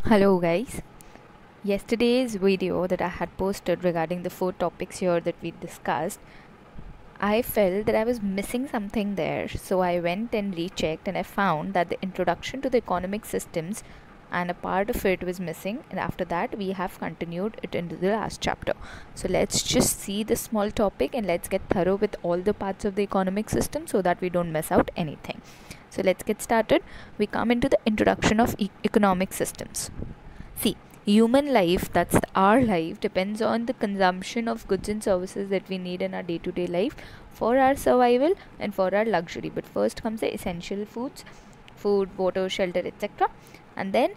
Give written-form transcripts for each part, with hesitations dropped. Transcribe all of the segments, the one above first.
Hello guys. Yesterday's video that I had posted regarding the four topics here that we discussed, I felt that I was missing something there. So I went and rechecked and I found that the introduction to the economic systems and a part of it was missing, and after that we have continued it into the last chapter. So let's just see this small topic and let's get thorough with all the parts of the economic system so that we don't miss out anything. So let's get started. We come into the introduction of economic systems. See, human life, that's our life, depends on the consumption of goods and services that we need in our day to day life for our survival and for our luxury. But first comes the essential foods, food, water, shelter, etc. And then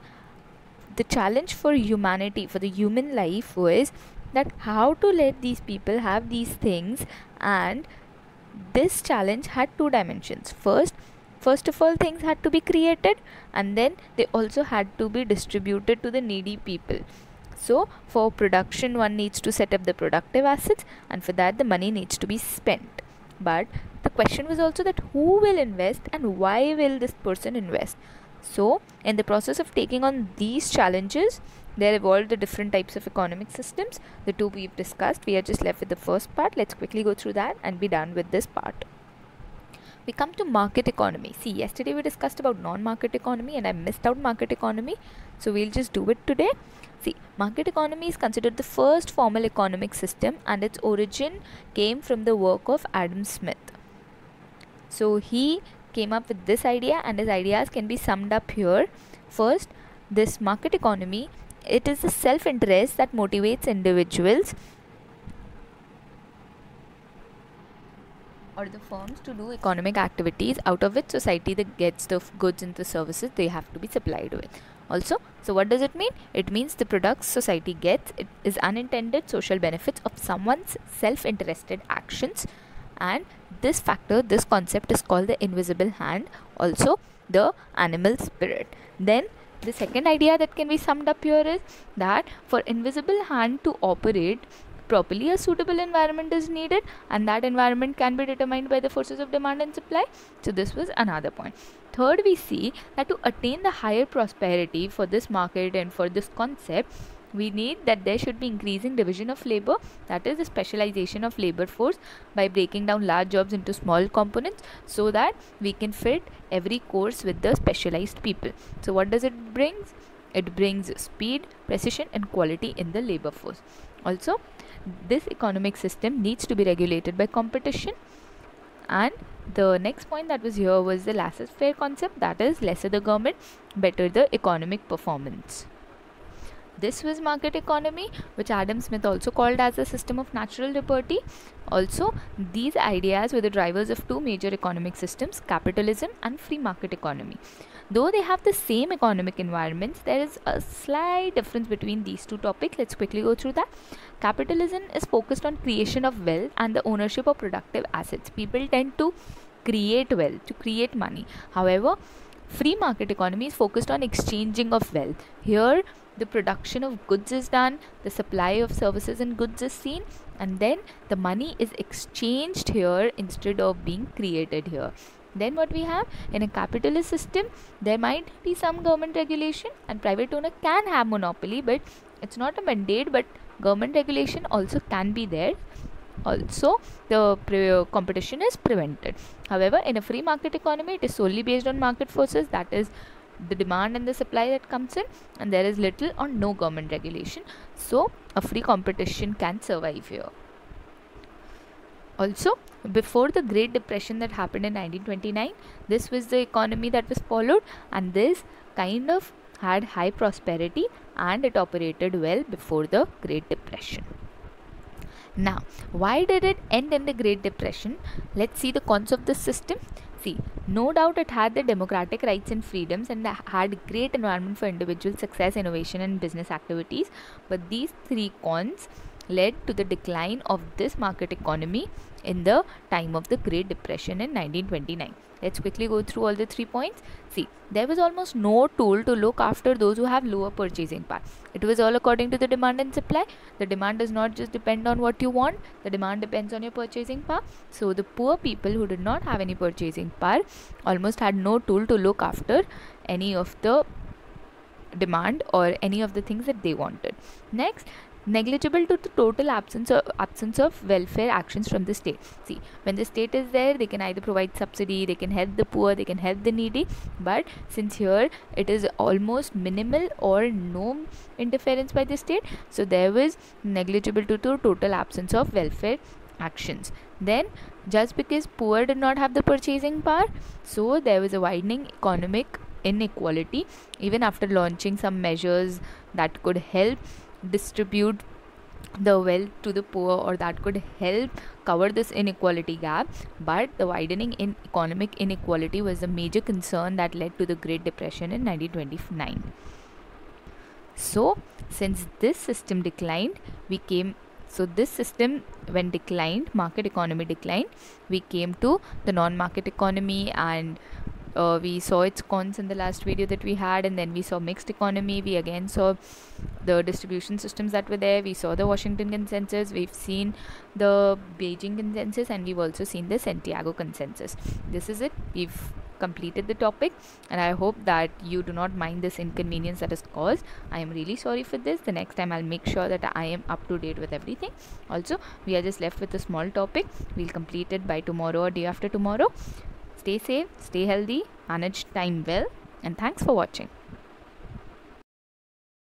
the challenge for humanity, for the human life, was that how to let these people have these things, and this challenge had two dimensions. First of all, things had to be created, and then they also had to be distributed to the needy people. So for production, one needs to set up the productive assets, and for that the money needs to be spent. But the question was also that who will invest and why will this person invest. So in the process of taking on these challenges, there evolved the different types of economic systems. The two we've discussed, we are just left with the first part. Let's quickly go through that and be done with this part. We come to market economy. See, yesterday we discussed about non-market economy and I missed out market economy, so we'll just do it today. See, market economy is considered the first formal economic system, and its origin came from the work of Adam Smith. So he came up with this idea, and his ideas can be summed up here. First, this market economy, it is the self-interest that motivates individuals or the firms to do economic activities out of which society that gets the goods and the services they have to be supplied with. Also, so what does it mean? It means the products society gets, it is unintended social benefits of someone's self-interested actions, and this factor, this concept is called the invisible hand, also the animal spirit. Then the second idea that can be summed up here is that for invisible hand to operate properly, a suitable environment is needed, and that environment can be determined by the forces of demand and supply. So this was another point. Third, we see that to attain the higher prosperity for this market and for this concept, we need that there should be increasing division of labor, that is the specialization of labor force, by breaking down large jobs into small components so that we can fit every course with the specialized people. So what does it bring? It brings speed, precision and quality in the labor force. Also, this economic system needs to be regulated by competition. And the next point that was here was the laissez-faire concept, that is lesser the government, better the economic performance. This was market economy, which Adam Smith also called as a system of natural liberty. Also, these ideas were the drivers of two major economic systems, capitalism and free market economy. Though they have the same economic environments, there is a slight difference between these two topics. Let's quickly go through that. Capitalism is focused on creation of wealth and the ownership of productive assets. People tend to create wealth, to create money. However, free market economy is focused on exchanging of wealth. Here, the production of goods is done, the supply of services and goods is seen, and then the money is exchanged here instead of being created here. Then what we have in a capitalist system, there might be some government regulation and private owner can have monopoly, but it's not a mandate, but government regulation also can be there. Also, the competition is prevented. However, in a free market economy, it is solely based on market forces, that is the demand and the supply that comes in, and there is little or no government regulation, so a free competition can survive here. Also, before the Great Depression that happened in 1929, this was the economy that was followed, and this kind of had high prosperity and it operated well before the Great Depression. Now, why did it end in the Great Depression? Let's see the cons of this system. See, no doubt it had the democratic rights and freedoms and had great environment for individual success, innovation and business activities, but these three cons led to the decline of this market economy in the time of the Great Depression in 1929. Let's quickly go through all the 3 points. See, there was almost no tool to look after those who have lower purchasing power. It was all according to the demand and supply. The demand does not just depend on what you want, the demand depends on your purchasing power. So the poor people who did not have any purchasing power almost had no tool to look after any of the demand or any of the things that they wanted. Next, negligible to the total absence of welfare actions from the state. See, when the state is there, they can either provide subsidy, they can help the poor, they can help the needy, but since here it is almost minimal or no interference by the state, so there was negligible to the total absence of welfare actions. Then, just because poor did not have the purchasing power, so there was a widening economic inequality even after launching some measures that could help distribute the wealth to the poor, or that could help cover this inequality gap. But the widening in economic inequality was a major concern that led to the Great Depression in 1929. So since this system declined, this system, when declined, market economy declined, we came to the non-market economy, and we saw its cons in the last video that we had, and then we saw mixed economy. We again saw the distribution systems that were there. We saw the Washington Consensus, we've seen the Beijing Consensus, and we've also seen the Santiago Consensus. This is it. We've completed the topic, and I hope that you do not mind this inconvenience that is caused. I am really sorry for this. The next time I'll make sure that I am up to date with everything. Also, we are just left with a small topic. We'll complete it by tomorrow or day after tomorrow. Stay safe, stay healthy, manage time well, and thanks for watching.